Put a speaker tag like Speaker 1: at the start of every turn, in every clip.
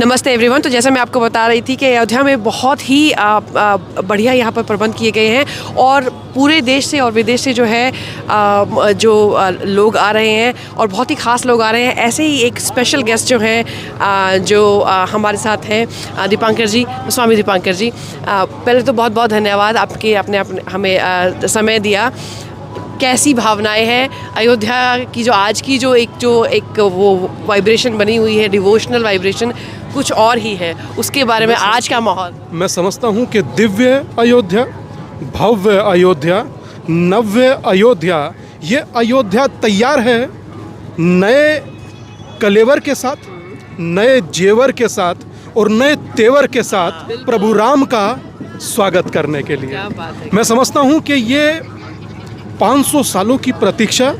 Speaker 1: नमस्ते एवरीवन। तो जैसा मैं आपको बता रही थी कि अयोध्या में बहुत ही बढ़िया यहाँ पर प्रबंध किए गए हैं और पूरे देश से और विदेश से जो है लोग आ रहे हैं और बहुत ही ख़ास लोग आ रहे हैं। ऐसे ही एक स्पेशल गेस्ट जो हैं जो हमारे साथ हैं दीपांकर जी, स्वामी दीपांकर जी। पहले तो बहुत बहुत धन्यवाद आपके आपने हमें समय दिया। कैसी भावनाएं हैं अयोध्या की जो आज की जो एक वो वाइब्रेशन बनी हुई है, डिवोशनल वाइब्रेशन कुछ और ही है, उसके बारे में आज का माहौल? मैं
Speaker 2: समझता हूँ कि दिव्य अयोध्या, भव्य अयोध्या, नव्य अयोध्या, ये अयोध्या तैयार है नए कलेवर के साथ, नए जेवर के साथ और नए तेवर के साथ प्रभु राम का स्वागत करने के लिए। मैं समझता हूँ कि ये 500 सालों की प्रतीक्षा,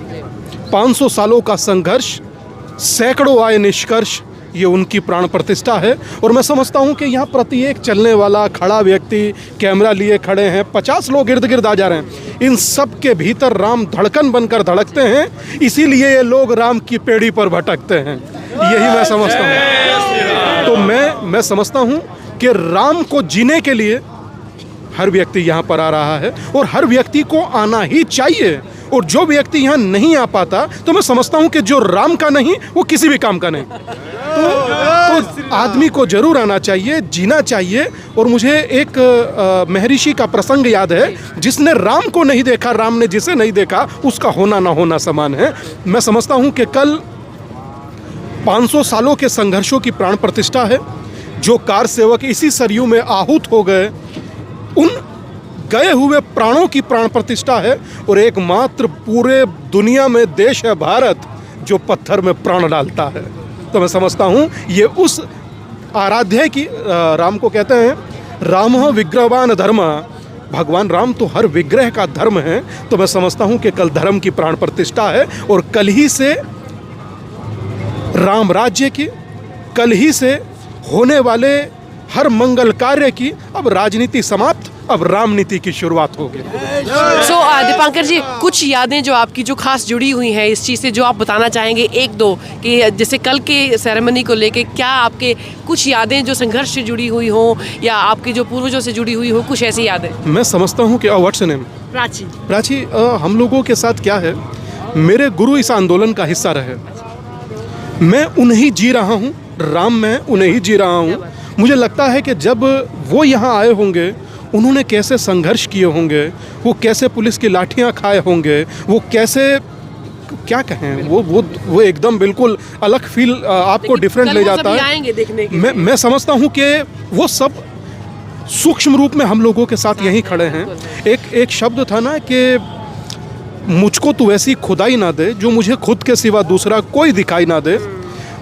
Speaker 2: 500 सालों का संघर्ष, सैकड़ों आए निष्कर्ष, ये उनकी प्राण प्रतिष्ठा है। और मैं समझता हूँ कि यहाँ प्रत्येक चलने वाला खड़ा व्यक्ति कैमरा लिए खड़े हैं, 50 लोग इर्द गिर्द आ जा रहे हैं, इन सब के भीतर राम धड़कन बनकर धड़कते हैं, इसीलिए ये लोग राम की पेड़ी पर भटकते हैं। यही मैं समझता हूँ। तो मैं समझता हूँ कि राम को जीने के लिए हर व्यक्ति यहाँ पर आ रहा है और हर व्यक्ति को आना ही चाहिए। और जो व्यक्ति यहाँ नहीं आ पाता तो मैं समझता हूँ कि जो राम का नहीं वो किसी भी काम का नहीं। तो आदमी को जरूर आना चाहिए, जीना चाहिए। और मुझे एक महर्षि का प्रसंग याद है, जिसने राम को नहीं देखा, राम ने जिसे नहीं देखा, उसका होना ना होना समान है। मैं समझता हूँ कि कल 500 सालों के संघर्षों की प्राण प्रतिष्ठा है। जो कार सेवक इसी सरयू में आहूत हो गए, उन गए हुए प्राणों की प्राण प्रतिष्ठा है। और एकमात्र पूरे दुनिया में देश है भारत जो पत्थर में प्राण डालता है। तो मैं समझता हूँ ये उस आराध्य की, राम को कहते हैं राम विग्रहवान धर्म, भगवान राम तो हर विग्रह का धर्म है। तो मैं समझता हूँ कि कल धर्म की प्राण प्रतिष्ठा है और कल ही से राम राज्य की, कल ही से होने वाले हर मंगल कार्य की अब राजनीति समाप्त, अब राम नीति की शुरुआत होगी।
Speaker 1: दीपांकर जी, कुछ यादें जो आपकी जो खास जुड़ी हुई हैं इस चीज़ से, जो आप बताना चाहेंगे एक दो, कि जैसे कल के सेरेमनी को लेके क्या आपके कुछ यादें जो संघर्ष से जुड़ी हुई हो या आपके जो पूर्वजों से जुड़ी हुई हो, कुछ ऐसी यादें?
Speaker 2: मैं समझता हूँ कि व्हाट्स नेम प्राची, हम लोगों के साथ क्या है, मेरे गुरु इस आंदोलन का हिस्सा रहे। मैं उन्हें जी रहा हूँ, राम मैं उन्हें ही जी रहा हूँ। मुझे लगता है कि जब वो यहाँ आए होंगे, उन्होंने कैसे संघर्ष किए होंगे, वो कैसे पुलिस की लाठियाँ खाए होंगे, वो कैसे, क्या कहें, वो एकदम बिल्कुल अलग फील आपको डिफरेंट ले जाता है।
Speaker 1: देखने के
Speaker 2: मैं समझता हूँ कि वो सब सूक्ष्म रूप में हम लोगों के साथ यहीं खड़े हैं। एक शब्द था ना कि मुझको तू ऐसी खुदाई ना दे जो मुझे खुद के सिवा दूसरा कोई दिखाई ना दे।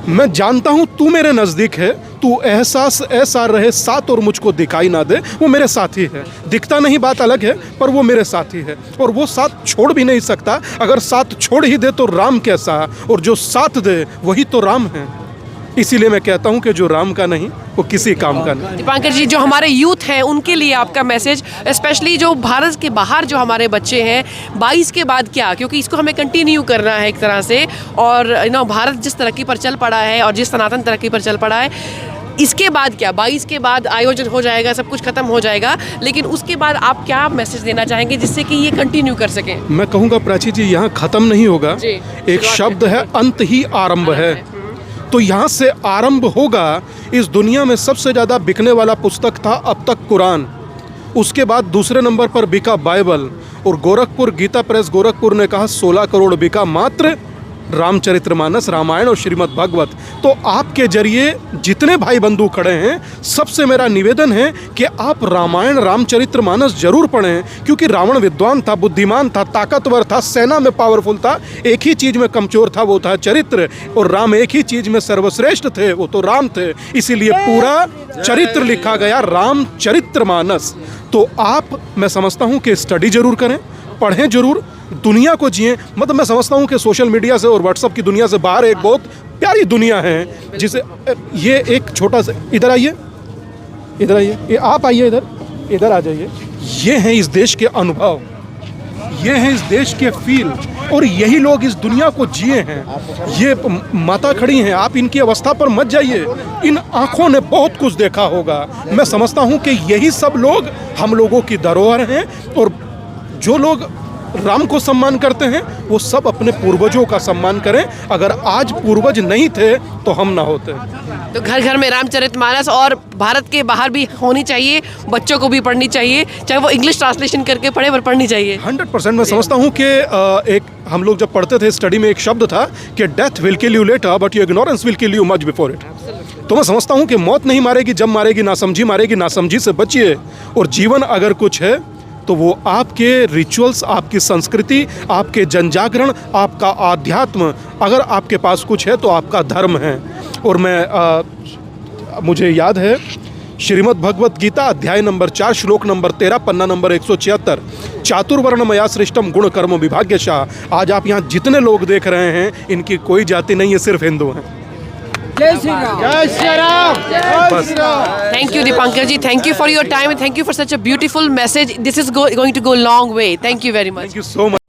Speaker 2: मैं जानता हूँ तू मेरे नज़दीक है, तू एहसास ऐसा रहे साथ और मुझको दिखाई ना दे। वो मेरे साथी है, दिखता नहीं बात अलग है, पर वो मेरे साथी है और वो साथ छोड़ भी नहीं सकता। अगर साथ छोड़ ही दे तो राम कैसा, और जो साथ दे वही तो राम है। इसीलिए मैं कहता हूँ कि जो राम का नहीं वो किसी काम का नहीं।
Speaker 1: दीपांकर जी, जो हमारे यूथ हैं उनके लिए आपका मैसेज, स्पेशली जो भारत के बाहर जो हमारे बच्चे हैं, 22 के बाद क्या, क्योंकि इसको हमें कंटिन्यू करना है एक तरह से। और भारत जिस तरक्की पर चल पड़ा है और जिस सनातन तरक्की पर चल पड़ा है, इसके बाद क्या, 22 के बाद आयोजन हो जाएगा, सब कुछ खत्म हो जाएगा, लेकिन उसके बाद आप क्या मैसेज देना चाहेंगे जिससे कि ये कंटिन्यू कर सकें?
Speaker 2: मैं कहूँगा प्राची जी, यहाँ खत्म नहीं होगा। एक शब्द है, अंत ही आरंभ है। तो यहाँ से आरंभ होगा। इस दुनिया में सबसे ज़्यादा बिकने वाला पुस्तक था अब तक कुरान, उसके बाद दूसरे नंबर पर बिका बाइबल, और गोरखपुर गीता प्रेस गोरखपुर ने कहा 16 करोड़ बिका मात्र रामचरितमानस, रामायण और श्रीमद् भागवत। तो आपके जरिए जितने भाई बंधु खड़े हैं, सबसे मेरा निवेदन है कि आप रामायण रामचरितमानस जरूर पढ़ें, क्योंकि रावण विद्वान था, बुद्धिमान था, ताकतवर था, सेना में पावरफुल था, एक ही चीज़ में कमजोर था, वो था चरित्र। और राम एक ही चीज़ में सर्वश्रेष्ठ थे, वो तो राम थे। इसीलिए पूरा चरित्र लिखा गया रामचरितमानस। तो आप, मैं समझता हूँ कि स्टडी जरूर करें, पढ़ें जरूर, दुनिया को जिए। मतलब मैं समझता हूँ कि सोशल मीडिया से और व्हाट्सएप की दुनिया से बाहर एक बहुत प्यारी दुनिया है, जिसे ये एक छोटा सा, इधर आइए, इधर आइए, ये आप आइए, इधर आ जाइए। ये हैं इस देश के अनुभव, ये हैं इस देश के फील। और यही लोग इस दुनिया को जिए हैं। ये माता खड़ी हैं, आप इनकी अवस्था पर मत जाइए। इन आँखों ने बहुत कुछ देखा होगा। मैं समझता हूँ कि यही सब लोग हम लोगों की धरोहर हैं, और जो लोग राम को सम्मान करते हैं वो सब अपने पूर्वजों का सम्मान करें। अगर आज पूर्वज नहीं थे तो हम ना होते।
Speaker 1: तो घर घर में रामचरितमानस और भारत के बाहर भी होनी चाहिए, बच्चों को भी पढ़नी चाहिए, चाहे वो इंग्लिश ट्रांसलेशन करके पढ़े पर पढ़नी चाहिए।
Speaker 2: 100% मैं समझता हूँ कि एक हम लोग जब पढ़ते थे स्टडी में एक शब्द था कि death will kill you later but your ignorance will kill you much before it. तो मैं समझता हूँ कि मौत नहीं मारेगी, जब मारेगी नासमझी मारेगी। नासमझी से बचिए, और जीवन अगर कुछ है तो वो आपके रिचुअल्स, आपकी संस्कृति, आपके जनजागरण, आपका आध्यात्म, अगर आपके पास कुछ है तो आपका धर्म है। और मुझे याद है श्रीमद् भगवत गीता अध्याय नंबर 4 श्लोक नंबर 13 पन्ना नंबर 176, चातुर्वर्ण मया सृष्टम गुण कर्म विभाग्यशः। आज आप यहाँ जितने लोग देख रहे हैं इनकी कोई जाति नहीं है, सिर्फ हिंदू हैं।
Speaker 3: जय श्री राम। जय श्री राम। जय Shri Ram.
Speaker 1: Thank you, Dipankar ji. Thank you for your time and thank you for such a beautiful message. This is going to go a long way. Thank you very much.
Speaker 2: Thank you so much.